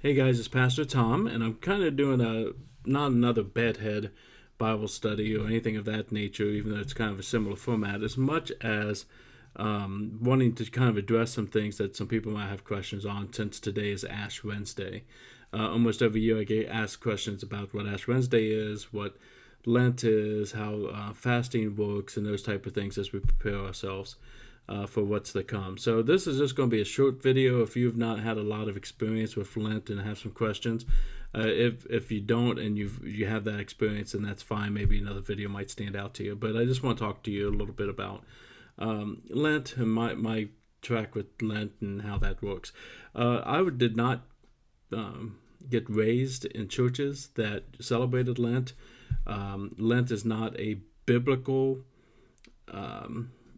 Hey guys, it's Pastor Tom, and I'm kind of doing not another Bedhead Bible study or anything of that nature, even though it's kind of a similar format, as much as wanting to kind of address some things that some people might have questions on, since today is Ash Wednesday. Almost every year I get asked questions about what Ash Wednesday is, what Lent is, how fasting works, and those type of things as we prepare ourselves for what's to come. So this is just going to be a short video. If you've not had a lot of experience with Lent and have some questions, if you don't and you have that experience, then that's fine. Maybe another video might stand out to you. But I just want to talk to you a little bit about Lent and my track with Lent and how that works. I did not get raised in churches that celebrated Lent. Lent is not a biblical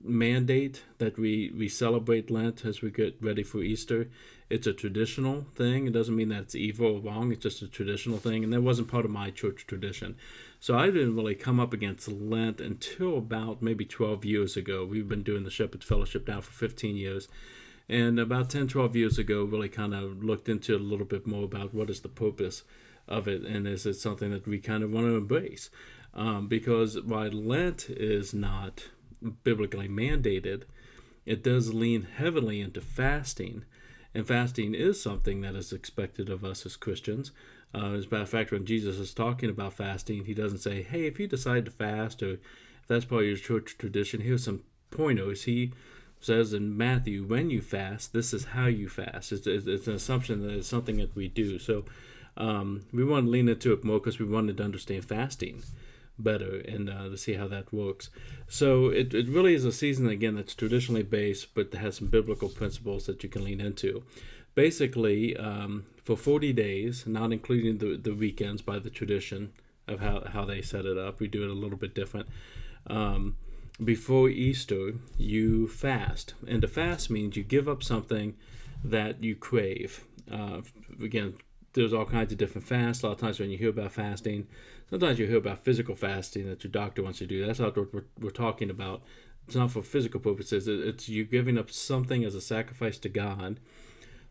mandate that we celebrate Lent as we get ready for Easter. It's a traditional thing. It doesn't mean that it's evil or wrong. It's just a traditional thing, and that wasn't part of my church tradition. So I didn't really come up against Lent until about maybe 12 years ago. We've been doing the Shepherd's Fellowship now for 15 years. And about 10, 12 years ago, really kind of looked into a little bit more about what is the purpose of it, and is it something that we kind of want to embrace? Because while Lent is not biblically mandated, it does lean heavily into fasting, and fasting is something that is expected of us as Christians. As a matter of fact, when Jesus is talking about fasting, he doesn't say, hey, if you decide to fast, or if that's part of your church tradition, here's some pointers. He says in Matthew, when you fast, this is how you fast. It's an assumption that it's something that we do. So we want to lean into it more because we wanted to understand fasting better and to see how that works. So it really is a season, again, that's traditionally based, but has some biblical principles that you can lean into. Basically, for 40 days, not including the weekends by the tradition of how they set it up, we do it a little bit different. Before Easter, you fast. And to fast means you give up something that you crave. Again, there's all kinds of different fasts. A lot of times when you hear about fasting, sometimes you hear about physical fasting that your doctor wants you to do. That's not what we're talking about. It's not for physical purposes. It's you giving up something as a sacrifice to God,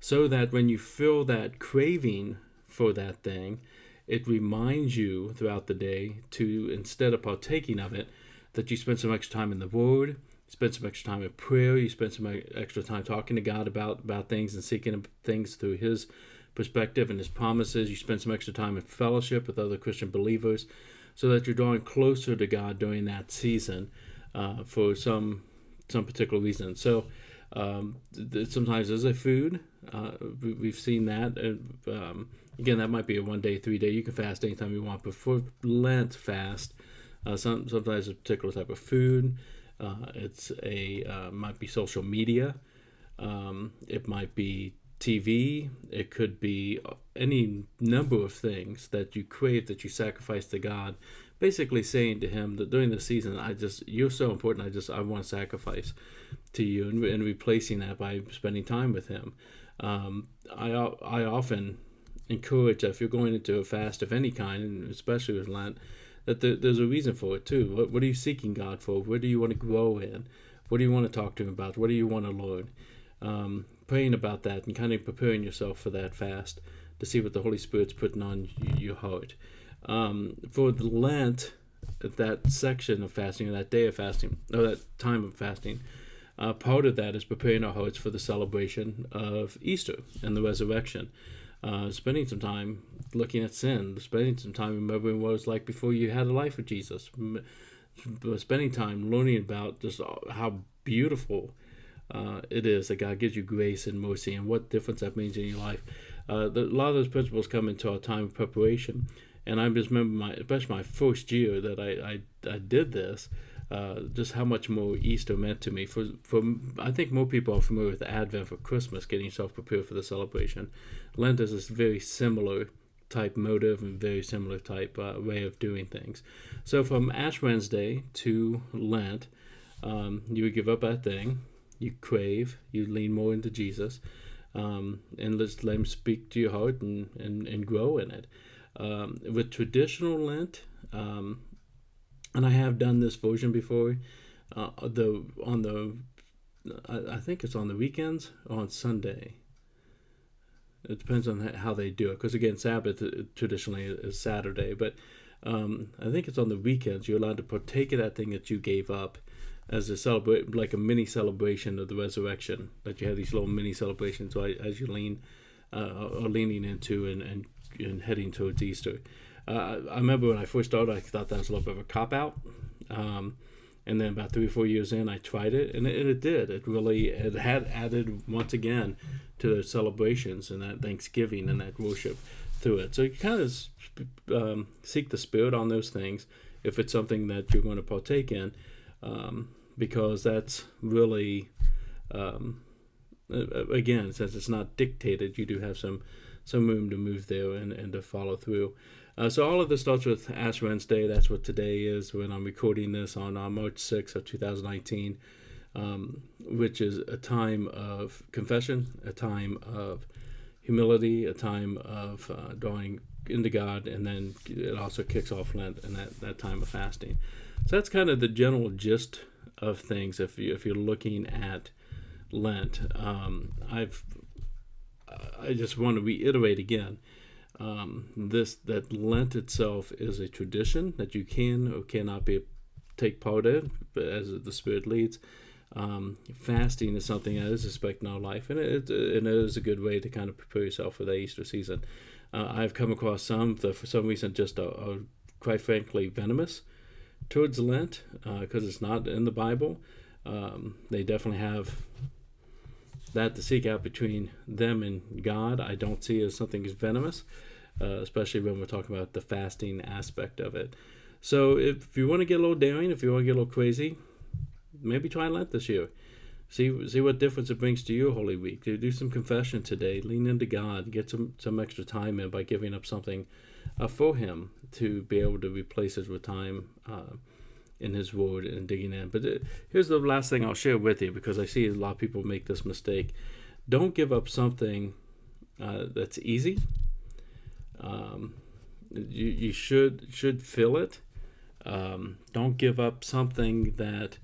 so that when you feel that craving for that thing, it reminds you throughout the day to, instead of partaking of it, that you spend some extra time in the Word, you spend some extra time in prayer, you spend some extra time talking to God about things and seeking things through His perspective and His promises. You spend some extra time in fellowship with other Christian believers, so that you're drawing closer to God during that season for some particular reason. So sometimes there's a food. We've seen that. Again, that might be a 1 day, 3 day. You can fast anytime you want, but for Lent fast, sometimes a particular type of food. It's might be social media. It might be TV. It could be any number of things that you crave, that you sacrifice to God. Basically saying to Him that during the season, you're so important. I want to sacrifice to you, and replacing that by spending time with Him. I often encourage that if you're going into a fast of any kind, and especially with Lent, that there's a reason for it too. What are you seeking God for? Where do you want to grow in? What do you want to talk to Him about? What do you want to learn? Praying about that and kind of preparing yourself for that fast to see what the Holy Spirit's putting on your heart. For the Lent, that section of fasting, or that day of fasting, or that time of fasting, part of that is preparing our hearts for the celebration of Easter and the resurrection. Spending some time looking at sin, spending some time remembering what it was like before you had a life with Jesus, spending time learning about just how beautiful it is that God gives you grace and mercy, and what difference that means in your life. A lot of those principles come into our time of preparation, and I just remember especially my first year that I did this, just how much more Easter meant to me. For I think more people are familiar with Advent for Christmas, getting yourself prepared for the celebration. Lent is this very similar type motive and very similar type way of doing things. So from Ash Wednesday to Lent, you would give up that thing, you crave, you lean more into Jesus, and let Him speak to your heart and grow in it. With traditional Lent, and I have done this version before, I think it's on the weekends or on Sunday. It depends on how they do it. Because again, Sabbath traditionally is Saturday, but I think it's on the weekends. You're allowed to partake of that thing that you gave up as like a mini celebration of the resurrection. That you have these little mini celebrations as you are leaning into and heading towards Easter. I remember when I first started, I thought that was a little bit of a cop out. And then about 3 or 4 years in, I tried it, and it did. It had added once again to the celebrations and that Thanksgiving and that worship through it. So you kind of seek the Spirit on those things if it's something that you're going to partake in, because that's really, again, since it's not dictated, you do have some room to move there and to follow through. So all of this starts with Ash Wednesday. That's what today is when I'm recording this on March 6th of 2019, which is a time of confession, a time of humility, a time of drawing into God, and then it also kicks off Lent and that time of fasting. So that's kind of the general gist of things if you're looking at Lent. I just want to reiterate again, that Lent itself is a tradition that you can or cannot take part in, but as the Spirit leads. Fasting is something that is expected in our life, and it is a good way to kind of prepare yourself for the Easter season. I've come across some that for some reason just are quite frankly venomous towards Lent, because it's not in the Bible. They definitely have that to seek out between them and God. I don't see as something as venomous, especially when we're talking about the fasting aspect of it. So if you want to get a little daring, if you want to get a little crazy, maybe try Lent this year. See what difference it brings to your Holy Week. Do some confession today. Lean into God. Get some extra time in by giving up something for Him to be able to replace it with time in His Word and digging in. But here's the last thing I'll share with you, because I see a lot of people make this mistake. Don't give up something that's easy. You should feel it. Don't give up something that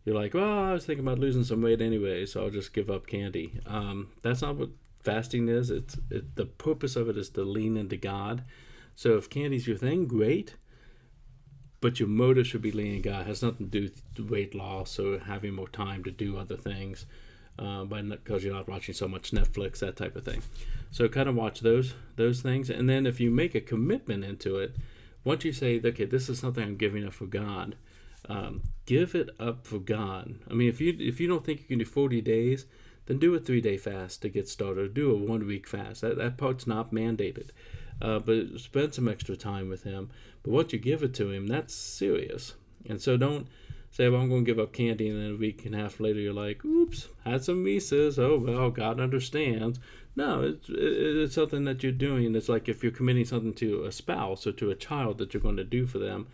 you're like, well, I was thinking about losing some weight anyway, so I'll just give up candy. That's not what fasting is. The purpose of it is to lean into God. So if candy's your thing, great. But your motive should be leaning God. It has nothing to do with weight loss or having more time to do other things, because you're not watching so much Netflix, that type of thing. So kind of watch those things. And then if you make a commitment into it, once you say, okay, this is something I'm giving up for God, give it up for God. I mean, if you don't think you can do 40 days, then do a 3-day fast to get started, or do a 1-week fast. That part's not mandated. But spend some extra time with Him. But once you give it to Him, that's serious. And so don't say, well, I'm going to give up candy, and then a week and a half later you're like, oops, had some Mises. Oh, well, God understands. No, it's something that you're doing. It's like if you're committing something to a spouse or to a child that you're going to do for them,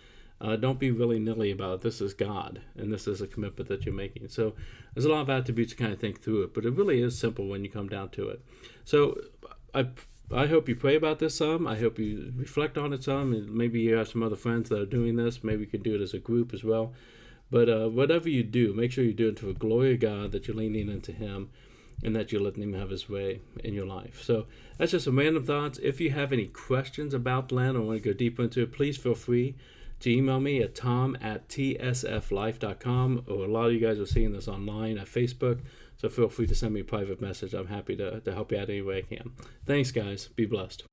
don't be willy-nilly about it. This is God, and this is a commitment that you're making. So there's a lot of attributes to kind of think through it, but it really is simple when you come down to it. So I hope you pray about this some. I hope you reflect on it some, and maybe you have some other friends that are doing this. Maybe you can do it as a group as well. But whatever you do, make sure you do it to the glory of God, that you're leaning into Him, and that you're letting Him have His way in your life. So that's just some random thoughts. If you have any questions about Lent or want to go deeper into it, please feel free to email me at tom@tsflife.com, or a lot of you guys are seeing this online at Facebook, so feel free to send me a private message. I'm happy to help you out any way I can. Thanks, guys. Be blessed.